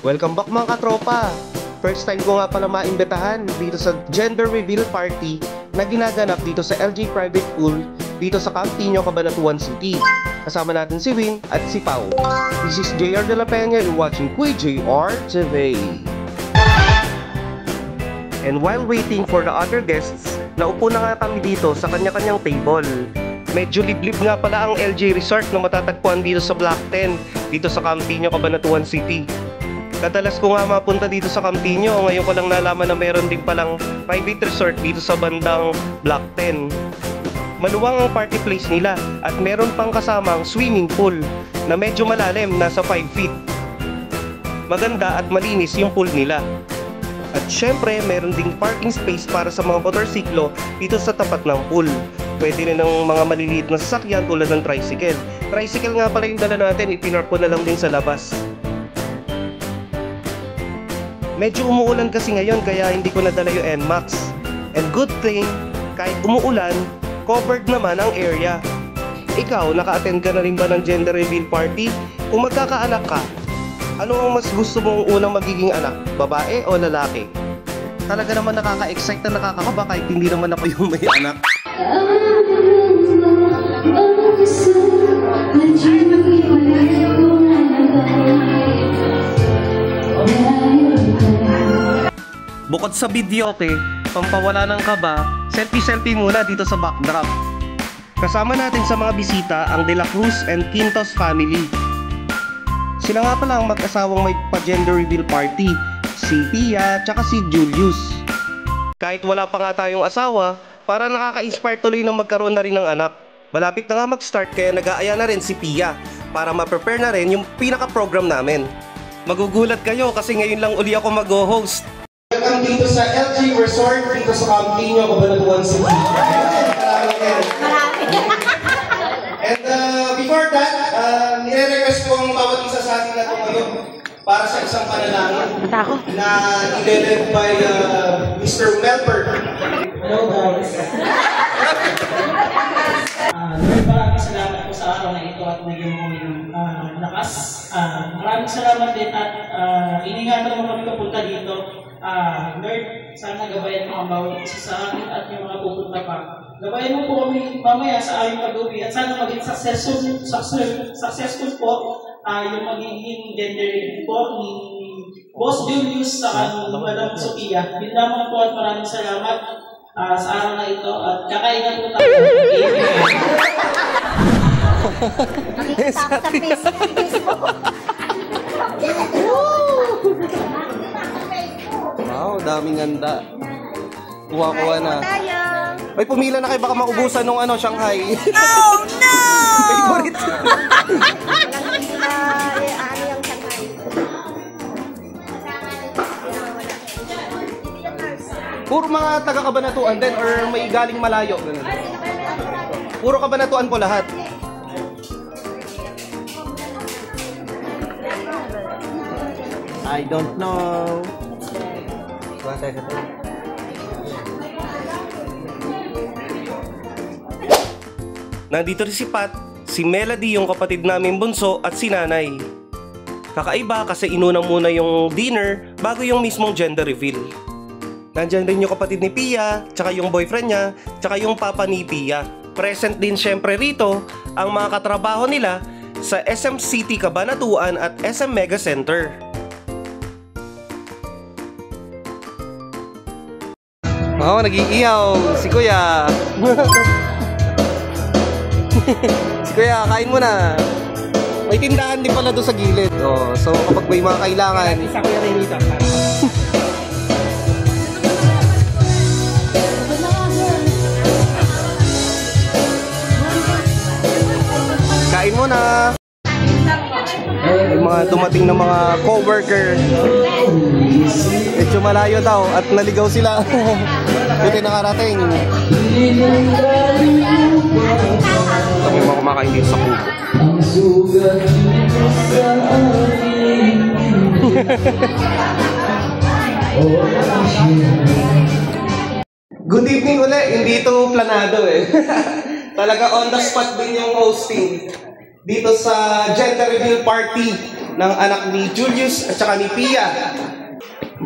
Welcome back mga katropa! First time ko nga pala maimbitahan dito sa gender reveal party na ginaganap dito sa LG Private Pool dito sa Campino, Cabanatuan City. Kasama natin si Win at si Pao. This is JR De La Peña and watching Kuy JR TV. And while waiting for the other guests, naupo na nga kami dito sa kanya-kanyang table. Medyo liblib nga pala ang LG Resort na matatagpuan dito sa Block 10 dito sa Campino, Cabanatuan City. Kadalas ko nga mapunta dito sa Campino, ngayon ko lang nalaman na meron din palang private resort dito sa bandang Block 10. Maluwang ang party place nila at meron pang kasamang swimming pool na medyo malalim, nasa 5 feet. Maganda at malinis yung pool nila. At syempre, meron ding parking space para sa mga motorsiklo dito sa tapat ng pool. Pwede rin ng mga maliliit na sasakyan tulad ng tricycle. Tricycle nga pala yung dala natin, ipinark ko na lang din sa labas. Medyo umuulan kasi ngayon kaya hindi ko nadala yung NMAX. And good thing, kahit umuulan, covered naman ang area. Ikaw, naka-attend ka na rin ba ng gender reveal party? Kung magkakaanak ka, ano ang mas gusto mong unang magiging anak? Babae o lalaki? Talaga naman nakaka-excite na nakakakaba kahit hindi naman ako yung may anak. Bukod sa video pampawala ng kaba, selfie-selfie muna dito sa backdrop. Kasama natin sa mga bisita ang De La Cruz and Quintos family. Sila nga pala ang mag-asawang may pa-gender reveal party, si Pia tsaka si Julius. Kahit wala pa nga tayong asawa, para nakaka-inspire tuloy na magkaroon na rin ng anak. Malapit na nga mag-start kaya nag-aaya na rin si Pia para ma-prepare na rin yung pinaka-program namin. Magugulat kayo kasi ngayon lang uli ako mag-host. Welcome dito sa LG Resort dito sa Campino, Cabanatuan City. Marami. And before that, nire-request ko ang bawat isa sa atin na ito ngayon para sa isang panalangin na i-led by Mr. Melper. Hello guys. Maraming salamat po sa araw na ito at nagyan mo ng lakas. Maraming salamat din at iningatan mo kami papunta dito. Lord, sana gabayan mo ang bawat isa sa amin at yung mga pupunta pa. Gabayan mo po kami mamaya sa aming pag-uwi at sana maging successful po yung magiging gender reveal po ni Boss Julius sa Madam Sophia. Yun lamang po at maraming salamat sa araw na ito at kakainan po tayo. Nakikita ako sa Facebook. Wow, daming ganda. Kuha-kuha na. May pumila na kayo, baka maubusan nung Shanghai. Oh no! Favorite. Puro mga taga-Cabanatuan din or may galing malayo? Ganun. Puro Cabanatuan po lahat. I don't know. Nandito rin si Pat, si Melody yung kapatid namin bunso at si Nanay. Kakaiba kasi inuna muna yung dinner bago yung mismong gender reveal. Nandyan rin yung kapatid ni Pia, tsaka yung boyfriend niya, tsaka yung papa ni Pia. Present din syempre rito ang mga katrabaho nila sa SM City Cabanatuan at SM Mega Center. Oo, nag-iiyaw si Kuya. Si Kuya, kain mo na. May tindahan din pala doon sa gilid. Oh, so kapag may mga kailangan. Isa Kuya Renita. Kain mo na. May mga dumating na mga co-worker. Medyo malayo daw at naligaw sila. Buti nakarating. Kami mga kumakain dito sa kubo. Good evening ulit. Hindi ito planado eh. Talaga on the spot din yung hosting dito sa gender reveal party ng anak ni Julius at saka ni Pia.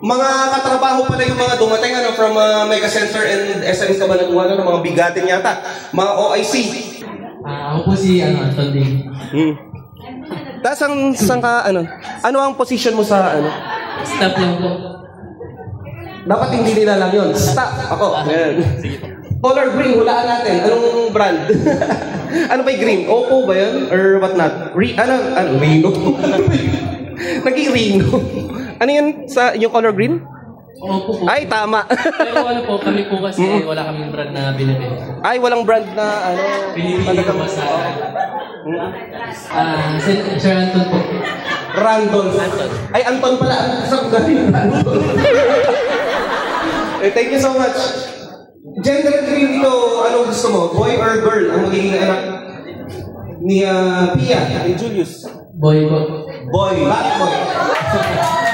Mga katrabaho pala yung mga dumating from Mega Center and SM Cabanatuan, mga bigatin yata, mga OIC. Ako po si Anton Ding. Tapos ano ang position mo sa Staff lang po. Dapat hindi nila lang yun. Stop! Ako. Ayan. Color green, hulaan natin. Anong brand? Ano ba yung green? Oppo ba yun? Or what not? Reno? Naging Reno. Ano yun sa yung color green? Opo po. Ay, tama. Pero ano po, kami po kasi wala kaming brand na binibili. Ay, walang brand na Binibili ko sa... Sir Anton po. Randolph. Ay, Anton pala. Saan galing Randolph? Thank you so much. Gender reveal dito, anong gusto mo? Boy or girl ang magiging anak ni Pia, ni Julius? Boy po. Boy. Bakit boy?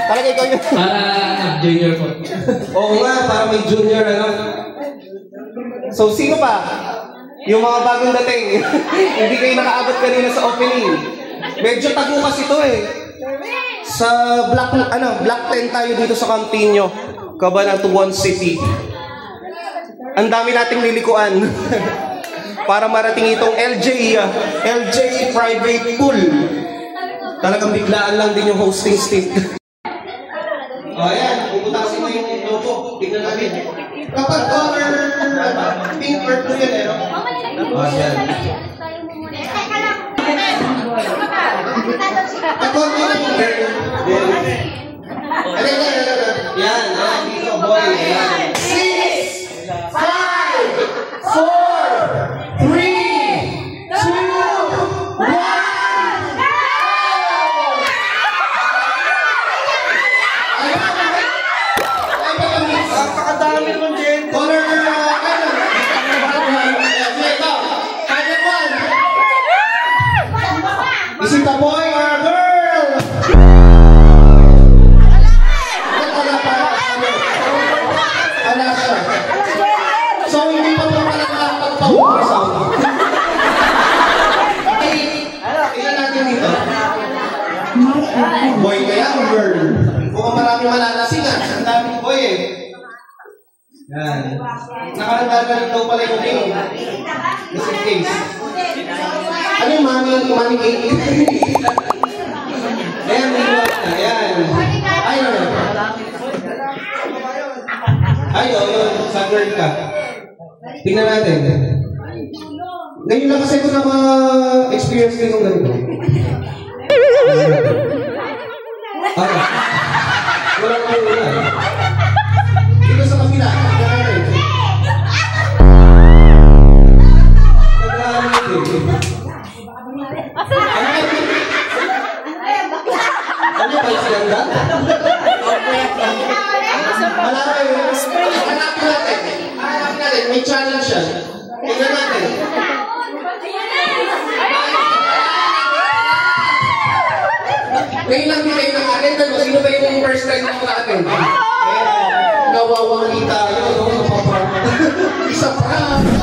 Talaga ikaw yun? Para junior po. Oo nga, para may junior So, sino pa? Yung mga bagong dating. Hindi kayo nakaabot kanina sa opening. Medyo tago kasi ito Sa Black 10 tayo dito sa Campiño, Cabanatuan City. Ang dami nating lilikuan para marating itong LJ Private Pool. Talagang biglaan lang din yung hosting stick. Ayan, pupunta kasi mo yung logo. Tignan natin. Kapag color pink or blue yan Ayan. Kapag color yan, dito boy. Ayan. 6, 5, 4, 3, 2, 1. Napakadami naman din. Color Is it a boy or a girl? Wala siya. So, hindi pa po pala nakapagpawag sa ako. Tingnan natin dito. Boy kaya o girl? Kung maraming malalasing ang daming boy Yan. Nakahanda na rin daw pala yung ring. Just in case. Ano yung mami cake? Ayan, ayan. Ayun, sa girl ka. Tingnan natin. Ngayon lang kasi ko na ma-experience din yung ganito. Walang mga dito sa kapila. Ano ba yung ganda? Hanapin natin. May challenge yan. Tingnan natin. Ngayon lang din kayo naka-attend. Sino ba yung first time na naka-attend? Nawawali tayo. Isa pa.